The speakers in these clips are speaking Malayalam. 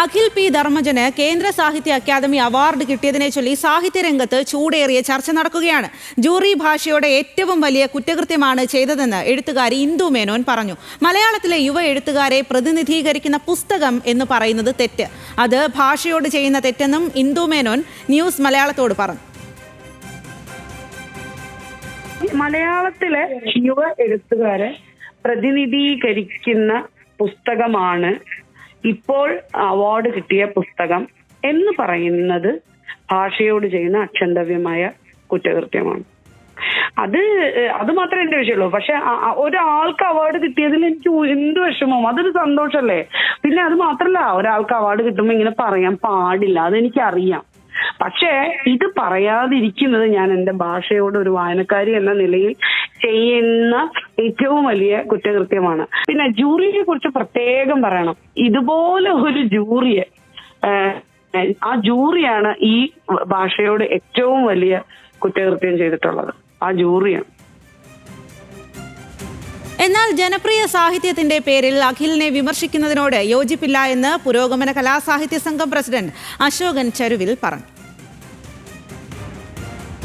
അഖിൽ പി ധർമ്മജന് കേന്ദ്ര സാഹിത്യ അക്കാദമി അവാർഡ് കിട്ടിയതിനെ ചൊല്ലി സാഹിത്യരംഗത്ത് ചൂടേറിയ ചർച്ച നടക്കുകയാണ്. ജൂറി ഭാഷയോടെ ഏറ്റവും വലിയ കുറ്റകൃത്യമാണ് ചെയ്തതെന്ന് എഴുത്തുകാരി ഇന്ദു മേനോൻ പറഞ്ഞു. മലയാളത്തിലെ യുവ എഴുത്തുകാരെ പ്രതിനിധീകരിക്കുന്ന പുസ്തകം എന്ന് പറയുന്നത് തെറ്റ്. അത് ഭാഷയോട് ചെയ്യുന്ന തെറ്റെന്നും ഇന്ദു മേനോൻ ന്യൂസ് മലയാളത്തോട് പറഞ്ഞു. മലയാളത്തിലെ യുവ എഴുത്തുകാരെ പ്രതിനിധീകരിക്കുന്ന പുസ്തകമാണ് ഇപ്പോൾ അവാർഡ് കിട്ടിയ പുസ്തകം എന്ന് പറയുന്നത് ഭാഷയോട് ചെയ്യുന്ന അക്ഷന്തവ്യമായ കുറ്റകൃത്യമാണ്. അത് മാത്രമേ എന്റെ വിഷയമുള്ളൂ. പക്ഷെ ഒരാൾക്ക് അവാർഡ് കിട്ടിയതിൽ എനിക്ക് എന്ത് വിഷമവും, അതൊരു സന്തോഷല്ലേ. പിന്നെ അത് മാത്രല്ല, ഒരാൾക്ക് അവാർഡ് കിട്ടുമ്പോൾ ഇങ്ങനെ പറയാൻ പാടില്ല, അതെനിക്കറിയാം. പക്ഷേ ഇത് പറയാതിരിക്കുന്നത് ഞാൻ എന്റെ ഭാഷയോട് ഒരു വായനക്കാരി എന്ന നിലയിൽ ചെയ്യുന്ന ഏറ്റവും വലിയ കുറ്റകൃത്യമാണ്. പിന്നെ ജൂറിയെ കുറിച്ച് പ്രത്യേകം പറയണം. ഇതുപോലെ ഒരു ജൂറിയെ, ആ ജൂറിയാണ് ഈ ഭാഷയോട് ഏറ്റവും വലിയ കുറ്റകൃത്യം ചെയ്തിട്ടുള്ളത്. ആ ജൂറിയാണ്. എന്നാൽ ജനപ്രിയ സാഹിത്യത്തിന്റെ പേരിൽ അഖിലിനെ വിമർശിക്കുന്നതിനോട് യോജിപ്പില്ല എന്ന് പുരോഗമന കലാസാഹിത്യ സംഘം പ്രസിഡന്റ് അശോകൻ ചരുവിൽ പറഞ്ഞു.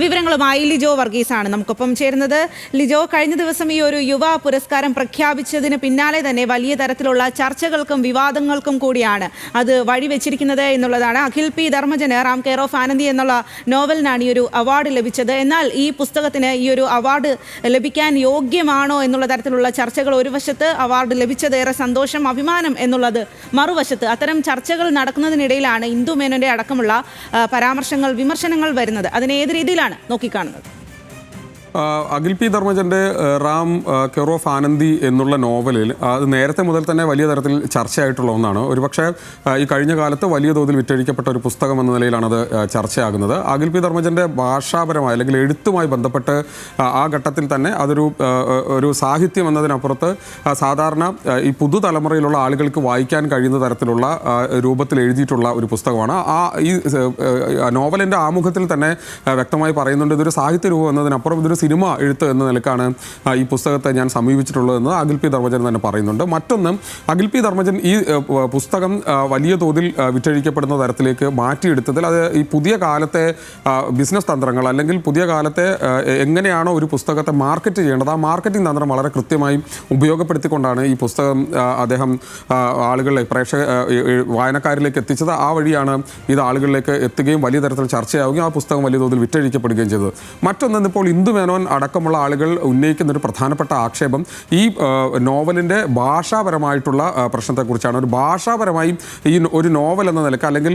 വിവരങ്ങളുമായി ലിജോ വർഗീസാണ് നമുക്കൊപ്പം ചേരുന്നത്. ലിജോ, കഴിഞ്ഞ ദിവസം ഈ ഒരു യുവ പുരസ്കാരം പ്രഖ്യാപിച്ചതിന് പിന്നാലെ തന്നെ വലിയ തരത്തിലുള്ള ചർച്ചകൾക്കും വിവാദങ്ങൾക്കും കൂടിയാണ് അത് വഴിവെച്ചിരിക്കുന്നത് എന്നുള്ളതാണ്. അഖിൽ പി ധർമ്മജന് റാം കെയർ ഓഫ് ആനന്ദി എന്നുള്ള നോവലിനാണ് ഈ ഒരു അവാർഡ് ലഭിച്ചത്. എന്നാൽ ഈ പുസ്തകത്തിന് ഈ ഒരു അവാർഡ് ലഭിക്കാൻ യോഗ്യമാണോ എന്നുള്ള തരത്തിലുള്ള ചർച്ചകൾ ഒരു വശത്ത്, അവാർഡ് ലഭിച്ചത് ഏറെ സന്തോഷം, അഭിമാനം എന്നുള്ളത് മറുവശത്ത്. അത്തരം ചർച്ചകൾ നടക്കുന്നതിനിടയിലാണ് ഇന്ദു മേനോന്റെ അടക്കമുള്ള പരാമർശങ്ങൾ, വിമർശനങ്ങൾ വരുന്നത്. അതിനെ ഏത് രീതിയിലാണ് നോക്കിക്കാണുന്നത്? അഖിൽ പി ധർമ്മജൻ്റെ റാം കെയർ ഓഫ് ആനന്ദി എന്നുള്ള നോവലിൽ അത് നേരത്തെ മുതൽ തന്നെ വലിയ തരത്തിൽ ചർച്ചയായിട്ടുള്ള ഒന്നാണ്. ഒരുപക്ഷെ ഈ കഴിഞ്ഞ കാലത്ത് വലിയ തോതിൽ വിറ്റഴിക്കപ്പെട്ട ഒരു പുസ്തകം എന്ന നിലയിലാണ് അത് ചർച്ചയാകുന്നത്. അഖിൽ പി ധർമ്മജൻ്റെ ഭാഷാപരമായ അല്ലെങ്കിൽ എഴുത്തുമായി ബന്ധപ്പെട്ട് ആ ഘട്ടത്തിൽ തന്നെ ഒരു സാഹിത്യം എന്നതിനപ്പുറത്ത് സാധാരണ ഈ പുതുതലമുറയിലുള്ള ആളുകൾക്ക് വായിക്കാൻ കഴിയുന്ന തരത്തിലുള്ള രൂപത്തിൽ എഴുതിയിട്ടുള്ള ഒരു പുസ്തകമാണ്. ഈ നോവലിൻ്റെ ആമുഖത്തിൽ തന്നെ വ്യക്തമായി പറയുന്നുണ്ട്, ഇതൊരു സാഹിത്യ രൂപം എന്നതിനപ്പുറം ഇതൊരു സിനിമ എഴുത്ത് എന്ന നിലക്കാണ് ഈ പുസ്തകത്തെ ഞാൻ സമീപിച്ചിട്ടുള്ളതെന്ന് അഖിൽ പി ധർമ്മജൻ തന്നെ പറയുന്നുണ്ട്. മറ്റൊന്ന്, അഖിൽ പി ധർമ്മജൻ ഈ പുസ്തകം വലിയ തോതിൽ വിറ്റഴിക്കപ്പെടുന്ന തരത്തിലേക്ക് മാറ്റിയെടുത്തതിൽ അത് ഈ പുതിയ കാലത്തെ ബിസിനസ് തന്ത്രങ്ങൾ അല്ലെങ്കിൽ പുതിയ കാലത്തെ എങ്ങനെയാണോ ഒരു പുസ്തകത്തെ മാർക്കറ്റ് ചെയ്യേണ്ടത്, ആ മാർക്കറ്റിംഗ് തന്ത്രം വളരെ കൃത്യമായി ഉപയോഗപ്പെടുത്തിക്കൊണ്ടാണ് ഈ പുസ്തകം അദ്ദേഹം ആളുകളിലെ വായനക്കാരിലേക്ക് എത്തിച്ചത്. ആ വഴിയാണ് ഇത് ആളുകളിലേക്ക് എത്തുകയും വലിയ തരത്തിൽ ചർച്ചയാവുകയും ആ പുസ്തകം വലിയ തോതിൽ വിറ്റഴിക്കപ്പെടുകയും ചെയ്തത്. മറ്റൊന്ന്, ഇപ്പോൾ ഇന്ദു മേനോൻ അടക്കമുള്ള ആളുകൾ ഉന്നയിക്കുന്ന ഒരു പ്രധാനപ്പെട്ട ആക്ഷേപം ഈ നോവലിൻ്റെ ഭാഷാപരമായിട്ടുള്ള പ്രശ്നത്തെക്കുറിച്ചാണ്. ഒരു ഭാഷാപരമായി ഈ ഒരു നോവൽ എന്ന നിലക്ക് അല്ലെങ്കിൽ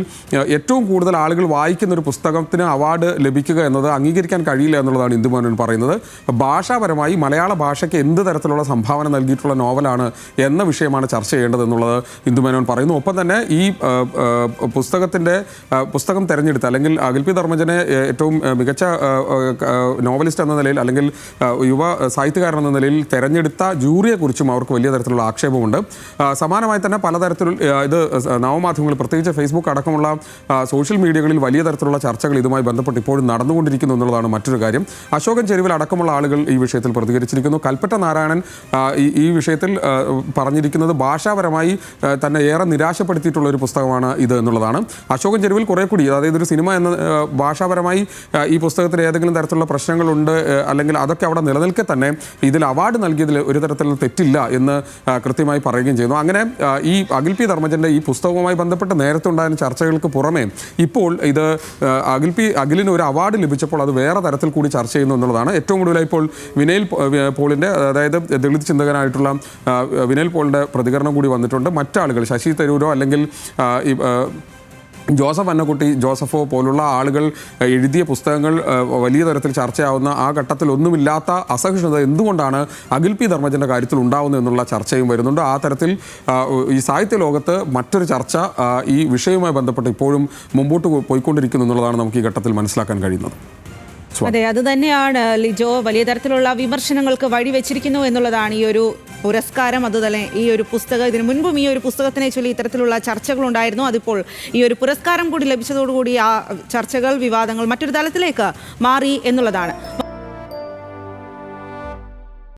ഏറ്റവും കൂടുതൽ ആളുകൾ വായിക്കുന്ന ഒരു പുസ്തകത്തിന് അവാർഡ് ലഭിക്കുക എന്നത് അംഗീകരിക്കാൻ കഴിയില്ല എന്നുള്ളതാണ് ഇന്ദു മേനോൻ പറയുന്നത്. ഭാഷാപരമായി മലയാള ഭാഷയ്ക്ക് എന്ത് തരത്തിലുള്ള സംഭാവന നൽകിയിട്ടുള്ള നോവലാണ് എന്ന വിഷയമാണ് ചർച്ച ചെയ്യേണ്ടത് എന്നുള്ളത് ഇന്ദു മേനോൻ പറയുന്നു. ഒപ്പം തന്നെ ഈ പുസ്തകം തിരഞ്ഞെടുത്ത അല്ലെങ്കിൽ അഖിൽ പി ധർമ്മജനെ ഏറ്റവും മികച്ച നോവലിസ്റ്റ് എന്ന നിലയിൽ അല്ലെങ്കിൽ യുവ സാഹിത്യകാരൻ എന്ന നിലയിൽ തെരഞ്ഞെടുത്ത ജൂറിയെക്കുറിച്ചും അവർക്ക് വലിയ തരത്തിലുള്ള ആക്ഷേപമുണ്ട്. സമാനമായി തന്നെ പലതരത്തിലുള്ള ഇത് നവമാധ്യമങ്ങളിൽ, പ്രത്യേകിച്ച് ഫേസ്ബുക്ക് അടക്കമുള്ള സോഷ്യൽ മീഡിയകളിൽ വലിയ തരത്തിലുള്ള ചർച്ചകൾ ഇതുമായി ബന്ധപ്പെട്ട് ഇപ്പോഴും നടന്നുകൊണ്ടിരിക്കുന്നു എന്നുള്ളതാണ് മറ്റൊരു കാര്യം. അശോകൻ ചെരുവിൽ അടക്കമുള്ള ആളുകൾ ഈ വിഷയത്തിൽ പ്രതികരിച്ചിരിക്കുന്നു. കൽപ്പറ്റ നാരായണൻ ഈ വിഷയത്തിൽ പറഞ്ഞിരിക്കുന്നത് ഭാഷാപരമായി തന്നെ ഏറെ നിരാശപ്പെടുത്തിയിട്ടുള്ള ഒരു പുസ്തകമാണ് ഇത് എന്നുള്ളതാണ്. അശോകൻ ചെരുവിൽ കുറെ കൂടി, അതായത് ഒരു സിനിമ എന്ന ഭാഷാപരമായി ഈ പുസ്തകത്തിൽ ഏതെങ്കിലും തരത്തിലുള്ള പ്രശ്നങ്ങളുണ്ട് അല്ലെങ്കിൽ അതൊക്കെ അവിടെ നിലനിൽക്കെ തന്നെ ഇതിൽ അവാർഡ് നൽകിയതിൽ ഒരു തരത്തിലുള്ള തെറ്റില്ല എന്ന് കൃത്യമായി പറയുകയും ചെയ്യുന്നു. അങ്ങനെ ഈ അഖിൽ പി ധർമ്മജൻ്റെ ഈ പുസ്തകവുമായി ബന്ധപ്പെട്ട് നേരത്തെ ഉണ്ടായിരുന്ന ചർച്ചകൾക്ക് പുറമെ ഇപ്പോൾ ഇത് അഖിലിന് ഒരു അവാർഡ് ലഭിച്ചപ്പോൾ അത് വേറെ തരത്തിൽ കൂടി ചർച്ച ചെയ്യുന്നു എന്നുള്ളതാണ്. ഏറ്റവും കൂടുതലായി ഇപ്പോൾ വിനയൽ പോളിൻ്റെ, അതായത് ദളിത് ചിന്തകനായിട്ടുള്ള വിനയൽ പോളിൻ്റെ പ്രതികരണം കൂടി വന്നിട്ടുണ്ട്. മറ്റാളുകൾ, ശശി തരൂരോ അല്ലെങ്കിൽ ജോസഫ് അന്നക്കുട്ടി, ജോസഫോ പോലുള്ള ആളുകൾ എഴുതിയ പുസ്തകങ്ങൾ വലിയ തരത്തിൽ ചർച്ചയാവുന്ന ആ ഘട്ടത്തിൽ ഒന്നുമില്ലാത്ത അസഹിഷ്ണുത എന്തുകൊണ്ടാണ് അഖിൽ പി ധർമ്മജൻ്റെ കാര്യത്തിൽ ഉണ്ടാവുന്നത് എന്നുള്ള ചർച്ചയും വരുന്നുണ്ട്. ആ തരത്തിൽ ഈ സാഹിത്യ ലോകത്ത് മറ്റൊരു ചർച്ച ഈ വിഷയവുമായി ബന്ധപ്പെട്ട് ഇപ്പോഴും മുമ്പോട്ട് പോയിക്കൊണ്ടിരിക്കുന്നു എന്നുള്ളതാണ് നമുക്ക് ഈ ഘട്ടത്തിൽ മനസ്സിലാക്കാൻ കഴിയുന്നത്. അതെ, അത് തന്നെയാണ് ലിജോ. വലിയ തരത്തിലുള്ള വിമർശനങ്ങൾക്ക് വഴിവെച്ചിരിക്കുന്നു എന്നുള്ളതാണ് ഈ ഒരു പുരസ്കാരം. അതുതന്നെ ഈ ഒരു പുസ്തകം, ഇതിനു മുൻപും ഈ ഒരു പുസ്തകത്തിനെ ചൊല്ലി ഇത്തരത്തിലുള്ള ചർച്ചകളുണ്ടായിരുന്നു. അതിപ്പോൾ ഈ ഒരു പുരസ്കാരം കൂടി ലഭിച്ചതോടുകൂടി ആ ചർച്ചകൾ, വിവാദങ്ങൾ മറ്റൊരു തലത്തിലേക്ക് മാറി എന്നുള്ളതാണ്.